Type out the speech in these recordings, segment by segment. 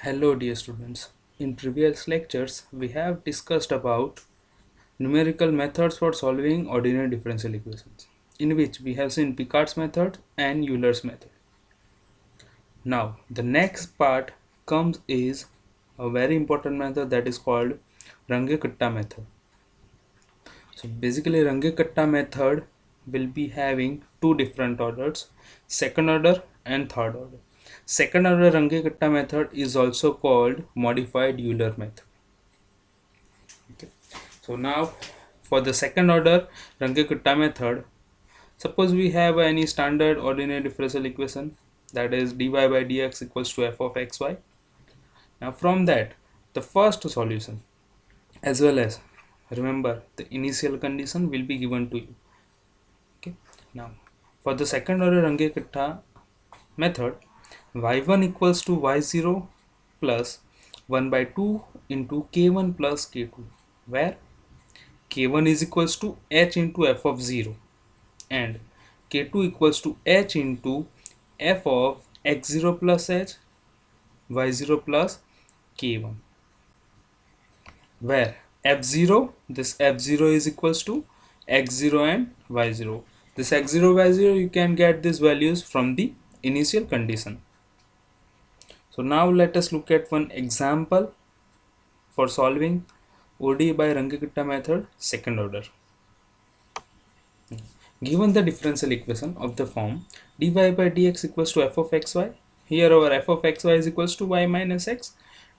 Hello dear students. In previous lectures we have discussed about numerical methods for solving ordinary differential equations, in which we have seen Picard's method and Euler's method. Now the next part comes is a very important method that is called Runge-Kutta method. So basically Runge-Kutta method will be having two different orders, second order and third order. Second order Runge-Kutta method is also called modified Euler method. Okay. So now for the second order Runge-Kutta method, suppose we have any standard ordinary differential equation, that is dy by dx equals to f of xy. Now from that, the first solution as well as remember the initial condition will be given to you. Okay. Now for the second order Runge-Kutta method, y1 equals to y0 plus 1 by 2 into k1 plus k2, where k1 is equals to h into f of 0 and k2 equals to h into f of x0 plus h, y0 plus k1, where f0, this f0 is equals to x0 and y0. This x0, y0, you can get these values from the initial condition. So now let us look at one example for solving ODE by Runge-Kutta method second order. Given the differential equation of the form dy by dx equals to f of xy, here our f of xy is equals to y minus x,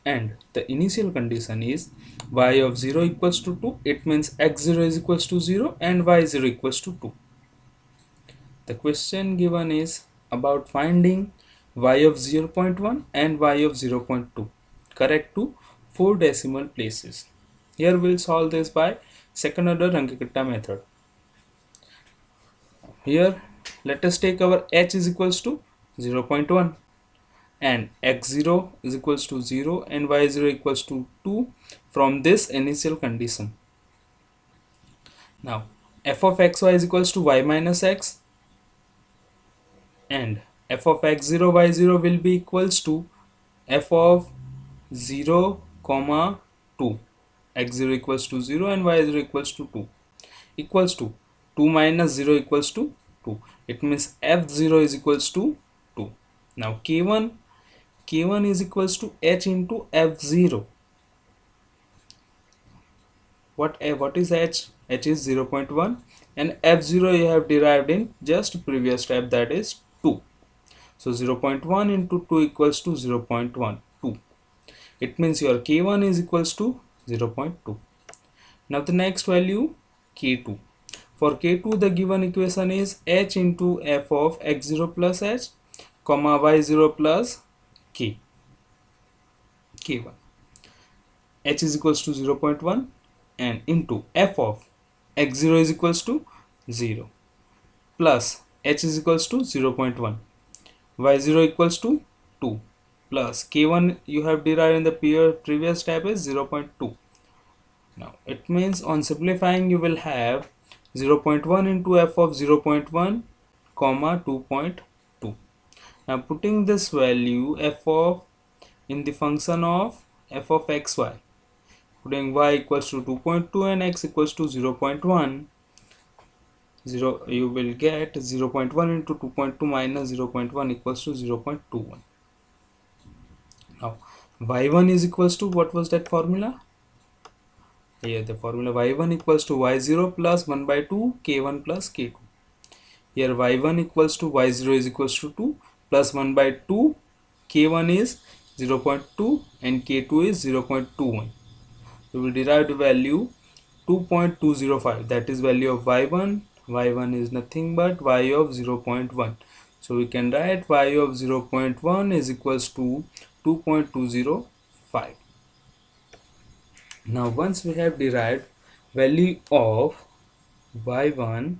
and the initial condition is y of 0 equals to 2, it means x0 is equals to 0 and y0 equals to 2. The question given is about finding y of 0.1 and y of 0.2 correct to 4 decimal places. Here we'll solve this by second order Runge-Kutta method. Here let us take our h is equals to 0.1 and x0 is equals to 0 and y0 equals to 2 from this initial condition. Now f of xy is equals to y minus x and f of x0 y0 will be equals to f of 0 comma 2, x0 equals to 0 and y0 equals to 2, equals to 2 minus 0 equals to 2. It means f0 is equals to 2. Now k1 is equals to h into f0. What is h? H is 0.1 and f0 you have derived in just previous step, that is 2. So 0.1 into 2 equals to 0.12. It means your k1 is equals to 0.2. Now the next value k2. For k2 the given equation is h into f of x0 plus h comma y0 plus k, k1. H is equals to 0.1 and into f of x0 is equals to 0 plus h is equals to 0.1, y0 equals to 2 plus k1 you have derived in the previous step is 0.2. Now it means on simplifying you will have 0.1 into f of 0.1 comma 2.2. Now putting this value f of in the function of f of xy, putting y equals to 2.2 and x equals to 0.1, you will get 0.1 into 2.2 minus 0.1 equals to 0.21. Now y1 is equals to, what was that formula? Here the formula y1 equals to y0 plus 1 by 2 k1 plus k2. Here y1 equals to y0 is equals to 2 plus 1 by 2 k1 is 0.2 and k2 is 0.21. We will derive the value 2.205, that is value of y1. y1 is nothing but y of 0.1. So we can write y of 0.1 is equals to 2.205. Now once we have derived value of y1,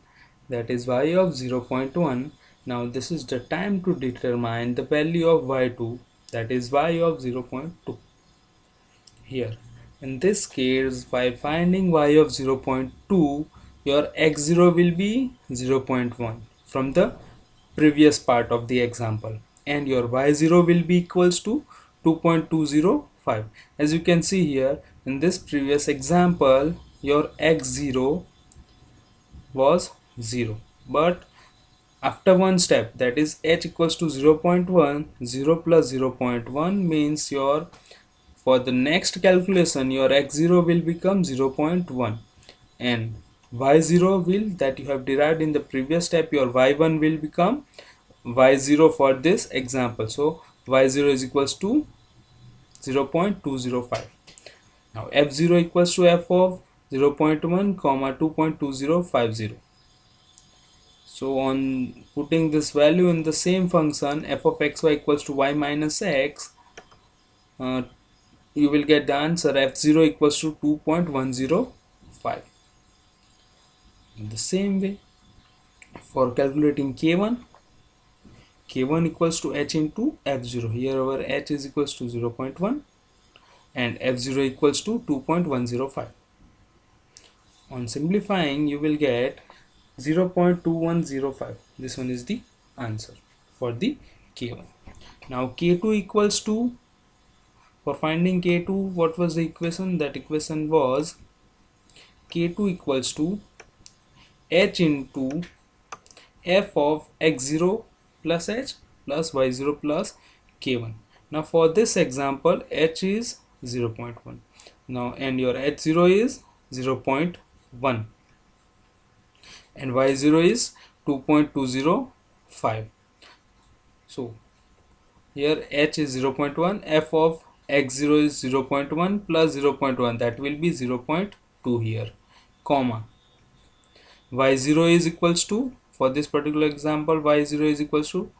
that is y of 0.1, now this is the time to determine the value of y2, that is y of 0.2. Here in this case, by finding y of 0.2, your x0 will be 0.1 from the previous part of the example and your y0 will be equals to 2.205. As you can see here in this previous example, your x0 was 0, but after one step, that is h equals to 0.1, 0 plus 0.1 means your, for the next calculation, your x0 will become 0.1, and y0 will, that you have derived in the previous step, your y1 will become y0 for this example. So y0 is equals to 0.205. Now f0 equals to f of 0.1 comma 2.2050. So on putting this value in the same function f of xy equals to y minus x, you will get the answer f0 equals to 2.105. In the same way, for calculating k1 equals to h into f0. Here our h is equals to 0.1 and f0 equals to 2.105. On simplifying, you will get 0.2105. This one is the answer for the k1. Now k2 equals to, for finding k2, what was the equation? That equation was k2 equals to h into f of x0 plus h plus y0 plus k1. Now for this example, h is 0.1 now, and your h0 is 0.1 and y0 is 2.205. So here h is 0.1, f of x0 is 0.1 plus 0.1, that will be 0.2 here, comma y0 is equals to, for this particular example, y0 is equals to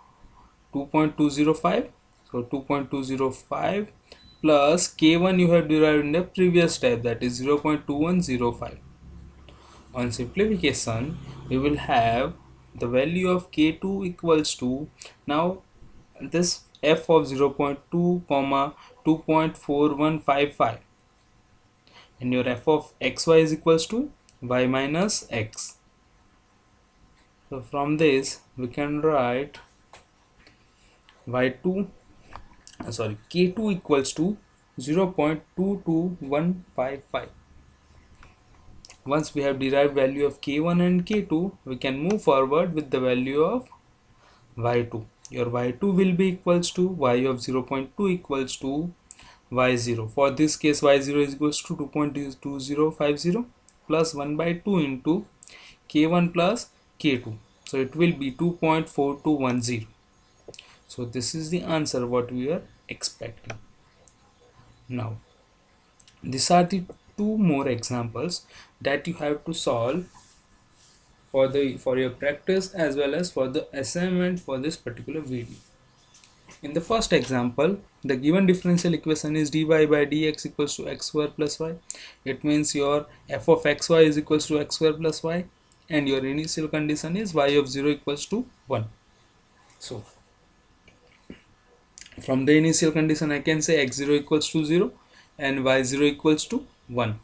2.205. So 2.205 plus k1 you have derived in the previous step, that is 0.2105. On simplification, we will have the value of k2 equals to, now this f of 0.2 comma 2.4155, and your f of xy is equals to y minus x. So from this we can write y2 k2 equals to 0.22155. Once we have derived value of k1 and k2, we can move forward with the value of y2. Your y2 will be equals to y of 0.2 equals to y0. For this case, y0 is equals to 2.2050 plus 1 by 2 into k1 plus k2. So it will be 2.4210. So this is the answer what we are expecting. Now these are the two more examples that you have to solve for your practice as well as for the assignment for this particular video. In the first example, the given differential equation is dy by dx equals to x square plus y. It means your f of xy is equals to x square plus y, and your initial condition is y of 0 equals to 1. So from the initial condition, I can say x0 equals to 0 and y0 equals to 1.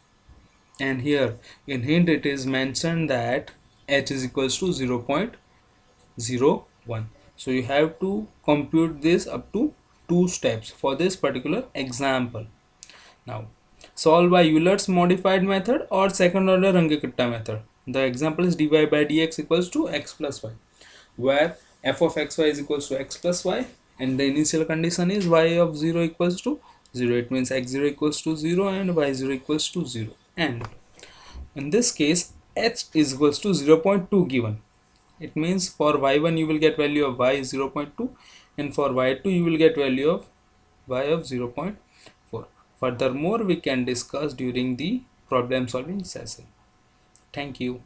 And here in hint it is mentioned that h is equals to 0.01. So you have to compute this up to 2 steps for this particular example. Now solve by Euler's modified method or second order Runge-Kutta method. The example is dy by dx equals to x plus y, where f of xy is equals to x plus y and the initial condition is y of 0 equals to 0. It means x0 equals to 0 and y0 equals to 0. And in this case, h is equals to 0.2 given. It means for y1 you will get value of y is 0.2 and for y2 you will get value of y of 0.4. Furthermore, we can discuss during the problem solving session. Thank you.